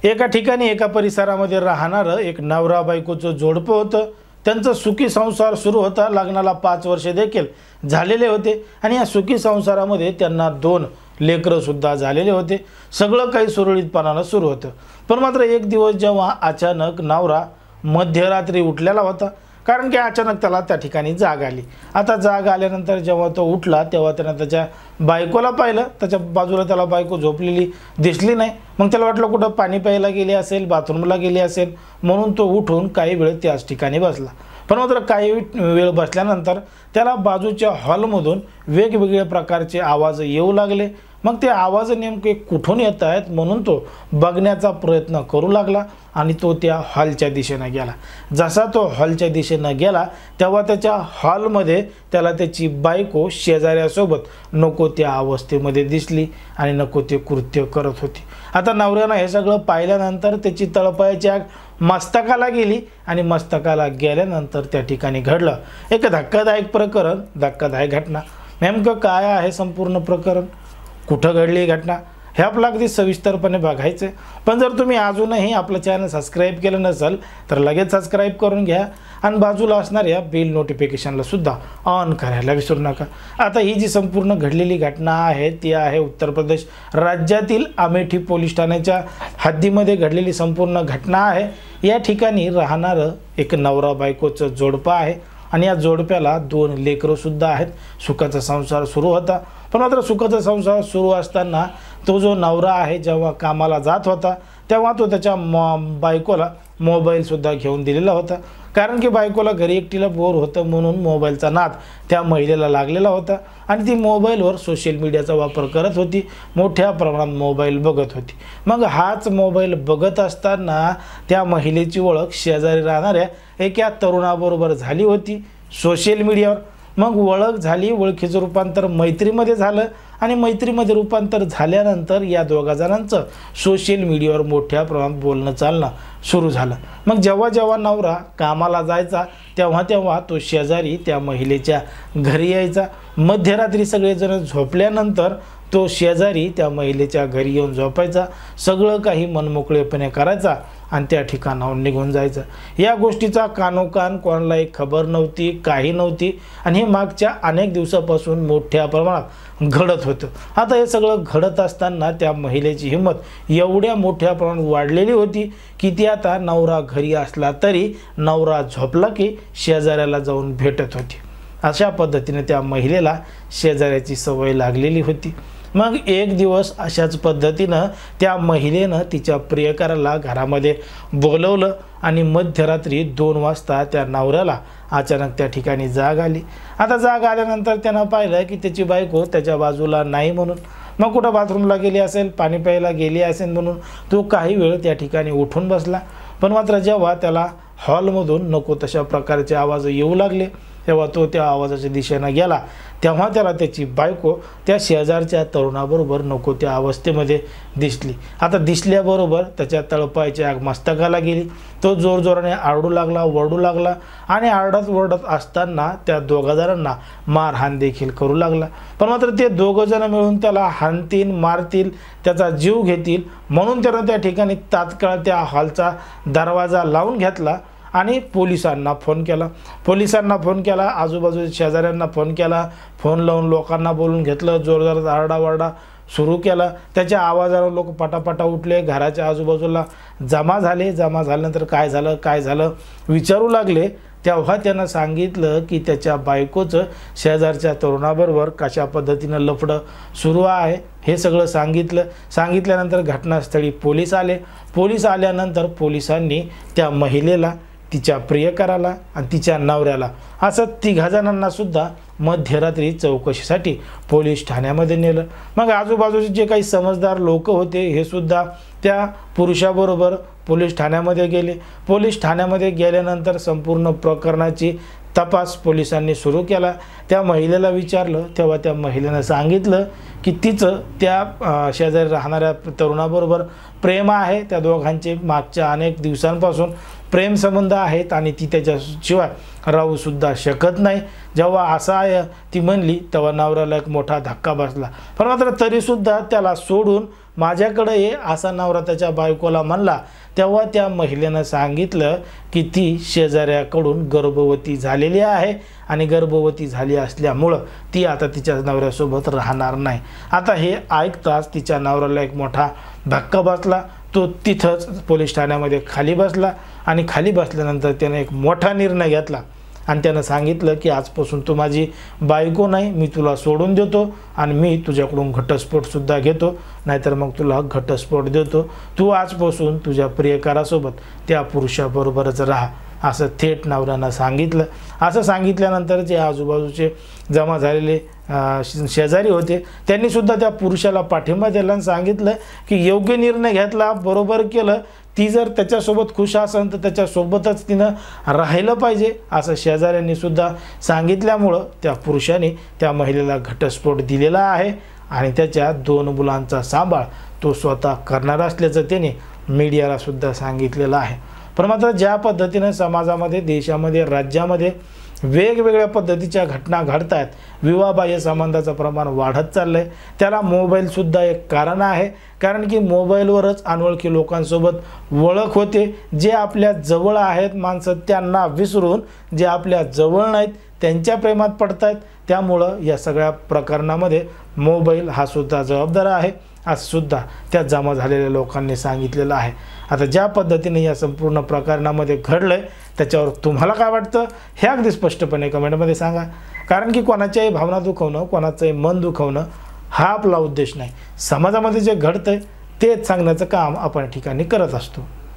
एका ठिकाणी एका परिसरामध्ये राहणारं एक नवरा बायकोचं जोडपं होतं। त्यांचा सुखी संसार सुरू होता। लग्नाला 5 वर्षे देखील झालेले होते आणि या सुखी संसारामध्ये त्यांना 2 लेकरं सुद्धा झालेले होते। सगळं काही सुरळीतपणाने सुरू होतं। पण मात्र एक दिवस जेव्हा अचानक नवरा मध्यरात्री उठलेला होता, कारण की अचानक त्याला त्या ठिकाणी जाग आली। आता जाग आल्यानंतर जेव्हा तो उठला तेव्हा त्याने त्याच्या बायकोला पाहिलं। त्याच्या बाजूला त्याला बायको झोपलेली दिसली नाही। मग त्याला वाटलं कुठं पाणी प्यायला गेली असेल, बाथरूमला गेली असेल, म्हणून तो उठून काही वेळ त्याच ठिकाणी बसला। पण मात्र काही वेळ बसल्यानंतर त्याला बाजूच्या हॉलमधून वेगवेगळ्या प्रकारचे आवाज येऊ लागले। मग ते आवाज नेमके कुठून येत आहेत म्हणून तो बघण्याचा प्रयत्न करू लागला आणि तो त्या हॉलच्या दिशेने गेला। जसा तो हॉलच्या दिशेने गेला तेव्हा त्याच्या हॉलमध्ये त्याला त्याची बायको शेजाऱ्यासोबत नको त्या अवस्थेमध्ये दिसली आणि नको ते कृत्य करत होती। आता नवऱ्यानं हे सगळं पाहिल्यानंतर त्याची तळपायाची आग मस्तकाला गेली आणि मस्तकाला गेल्यानंतर त्या ठिकाणी घडलं एक धक्कादायक प्रकरण, धक्कादायक घटना। नेमकं काय आहे संपूर्ण प्रकरण, कुठं घडली घटना, हे आपलं अगदी सविस्तरपणे बघायचं। पण जर तुम्ही अजूनही आपलं चॅनल सबस्क्राईब केलं नसेल तर लगेच सबस्क्राईब करून घ्या आणि बाजूला असणाऱ्या बेल नोटिफिकेशनला सुद्धा ऑन करायला विसरू नका। आता ही जी संपूर्ण घडलेली घटना आहे ती आहे उत्तर प्रदेश राज्यातील अमेठी पोलीस ठाण्याच्या हद्दीमध्ये घडलेली संपूर्ण घटना आहे। या ठिकाणी राहणारं एक नवरा बायकोचं जोडपं आहे आणि या जोडप्याला 2 लेकरं सुद्धा आहेत। सुखाचा संसार सुरू होता। पण मात्र सुखाचा संसार सुरू असताना तो जो नवरा आहे जेव्हा कामाला जात होता तेव्हा तो त्याच्या बायकोला मोबाईल सुद्धा घेऊन दिलेला होता, कारण की बायकोला घरी एकटीला बोर होतं म्हणून मोबाईलचा नाद त्या महिलेला लागलेला होता आणि ती मोबाईलवर सोशल मीडियाचा वापर करत होती, मोठ्या प्रमाणात मोबाईल बघत होती। मग हाच मोबाईल बघत असताना त्या महिलेची ओळख शेजारी राहणाऱ्या एका तरुणाबरोबर झाली होती सोशल मीडियावर। मग ओळख झाली, ओळखीचं रूपांतर मैत्रीमध्ये झालं आणि मैत्रीमध्ये रूपांतर झाल्यानंतर या दोघा जणांचं सोशल मीडियावर मोठ्या प्रमाणात बोलणं चालणं सुरू झालं। मग जेव्हा जेव्हा नवरा कामाला जायचा तेव्हा तेव्हा तो शेजारी त्या महिलेच्या घरी यायचा। मध्यरात्री सगळेजण झोपल्यानंतर तो शेजारी त्या महिलेच्या घरी येऊन झोपायचा, सगळं काही मनमोकळेपणे करायचा आणि त्या ठिकाणाहून निघून जायचं। या गोष्टीचा कानोकान कोणालाही खबर नव्हती, काही नव्हती आणि हे मागच्या अनेक दिवसापासून मोठ्या प्रमाणात घडत होतं। आता हे सगळं घडत असताना त्या महिलेची हिंमत एवढ्या मोठ्या प्रमाणात वाढलेली होती की ती आता नवरा घरी असला तरी नवरा झोपला की शेजाऱ्याला जाऊन भेटत होती। अशा पद्धतीने त्या महिलेला शेजाऱ्याची सवय लागलेली होती। मग एक दिवस अशाच पद्धतीनं त्या महिलेनं तिच्या प्रियकराला घरामध्ये बोलवलं आणि मध्यरात्री 2 वाजता त्या नवऱ्याला अचानक त्या ठिकाणी जाग आली। आता जाग आल्यानंतर त्यानं पाहिलं की त्याची बायको त्याच्या बाजूला नाही म्हणून, मग कुठं बाथरूमला गेली असेल, पाणी प्यायला गेली असेल म्हणून तो काही वेळ त्या ठिकाणी उठून बसला। पण मात्र जेव्हा त्याला हॉलमधून नको तशा प्रकारचे आवाज येऊ लागले तेव्हा तो त्या आवाजाच्या दिशेने गेला तेव्हा त्याला त्याची बायको त्या शेजारच्या तरुणाबरोबर नको त्या अवस्थेमध्ये दिसली। आता दिसल्याबरोबर त्याच्या तळपायाची आग मस्तकाला गेली। तो जोरजोराने आरडू लागला, ओरडू लागला आणि आरडत ओरडत असताना त्या दोघा जणांना मारहाण देखील करू लागला। पण मात्र ते दोघं जण मिळून त्याला हाणतील, मारतील, त्याचा जीव घेतील म्हणून त्यानं त्या ठिकाणी तात्काळ त्या हॉलचा दरवाजा लावून घेतला आणि पोलिसांना फोन केला, आजूबाजूच्या शेजाऱ्यांना फोन केला, फोन लावून लोकांना बोलून घेतलं, जोरदार आरडाओरडा सुरू केला। त्याच्या आवाजावर लोक पटापटा उठले, घराच्या आजूबाजूला जमा झाल्यानंतर काय झालं विचारू लागले। तेव्हा त्यानं सांगितलं की त्याच्या बायकोचं शेजारच्या तरुणाबरोबर कशा पद्धतीनं लफडं सुरू आहे हे सगळं सांगितल्यानंतर घटनास्थळी पोलीस आल्यानंतर पोलिसांनी त्या महिलेला, तिच्या प्रियकराला आणि तिच्या नवऱ्याला असं 3 जणांना सुद्धा मध्यरात्री चौकशीसाठी पोलीस ठाण्यामध्ये नेलं। मग आजूबाजूचे जे काही समजदार लोक होते हे सुद्धा त्या पुरुषाबरोबर पोलीस ठाण्यामध्ये गेले। पोलीस ठाण्यामध्ये गेल्यानंतर संपूर्ण प्रकरणाची तपास पोलिसांनी सुरू केला। त्या महिलेला विचारलं तेव्हा त्या महिलेनं सांगितलं की तिचं त्या शेजारी राहणाऱ्या तरुणाबरोबर प्रेम आहे। त्या दोघांचे मागच्या अनेक दिवसांपासून प्रेमसंबंध आहेत आणि ती त्याच्याशिवाय राहूसुद्धा शकत नाही. जेव्हा असं ती म्हणली तेव्हा नवऱ्याला एक मोठा धक्का बसला. पण मात्र तरीसुद्धा त्याला सोडून माझ्याकडे ये असा नवरा त्याच्या बायकोला म्हणला. तेव्हा त्या महिलेनं सांगितलं की ती शेजाऱ्याकडून गर्भवती झालेली आहे आणि गर्भवती झाली असल्यामुळं ती आता तिच्या नवऱ्यासोबत राहणार नाही. आता हे ऐकताच तिच्या नवऱ्याला एक मोठा धक्का बसला. तो तिथंच पोलीस ठाण्यामध्ये खाली बसला आणि खाली बसल्यानंतर त्याने एक मोठा निर्णय घेतला आणि त्यानं सांगितलं की आजपासून तू माझी बायको नाही, मी तुला सोडून देतो आणि मी तुझ्याकडून घटस्फोटसुद्धा घेतो, नाहीतर मग तुला घटस्फोट देतो. तू आजपासून तुझ्या प्रियकरासोबत त्या पुरुषाबरोबरच राहा, असं थेट नवऱ्यानं सांगितलं. असं सांगितल्यानंतर जे आजूबाजूचे जमा झालेले शेजारी होते त्यांनीसुद्धा त्या पुरुषाला पाठिंबा दिला आणि सांगितलं की योग्य निर्णय घेतला, बरोबर केलं. ती जर त्याच्यासोबत खुश असेल तर त्याच्यासोबतच तिनं राहिलं पाहिजे असं शेजाऱ्यांनी सुद्धा सांगितल्यामुळं त्या पुरुषाने त्या महिलेला घटस्फोट दिलेला आहे आणि त्याच्या 2 मुलांचा सांभाळ तो स्वतः करणार असल्याचं त्याने मीडियाला सुद्धा सांगितलेलं आहे. पण मात्र ज्या पद्धतीनं समाजामध्ये, देशामध्ये, राज्यामध्ये वेगवेगळ्या पद्धतीच्या घटना घडत आहेत, विवाहबाह्य संबंधाचं प्रमाण वाढत चाललं आहे, त्याला मोबाईलसुद्धा एक कारण आहे. कारण की मोबाईलवरच अनोळखी लोकांसोबत ओळख होते. जे आपल्या जवळ आहेत माणसं त्यांना विसरून जे आपल्या जवळ नाहीत त्यांच्या प्रेमात पडत आहेत. त्यामुळं या सगळ्या प्रकरणामध्ये मोबाईल हा सुद्धा जबाबदार आहे असं सुद्धा त्या जमा झालेल्या लोकांनी सांगितलेलं आहे. आता ज्या पद्धतीने या संपूर्ण प्रकरणामध्ये घडलं आहे त्याच्यावर तुम्हाला काय वाटतं हे अगदी स्पष्टपणे कमेंटमध्ये सांगा. कारण की कोणाच्याही भावना दुखवणं, कोणाचंही मन दुखवणं हा आपला उद्देश नाही. समाजामध्ये जे घडतं आहे तेच सांगण्याचं काम आपण ठिकाणी करत असतो.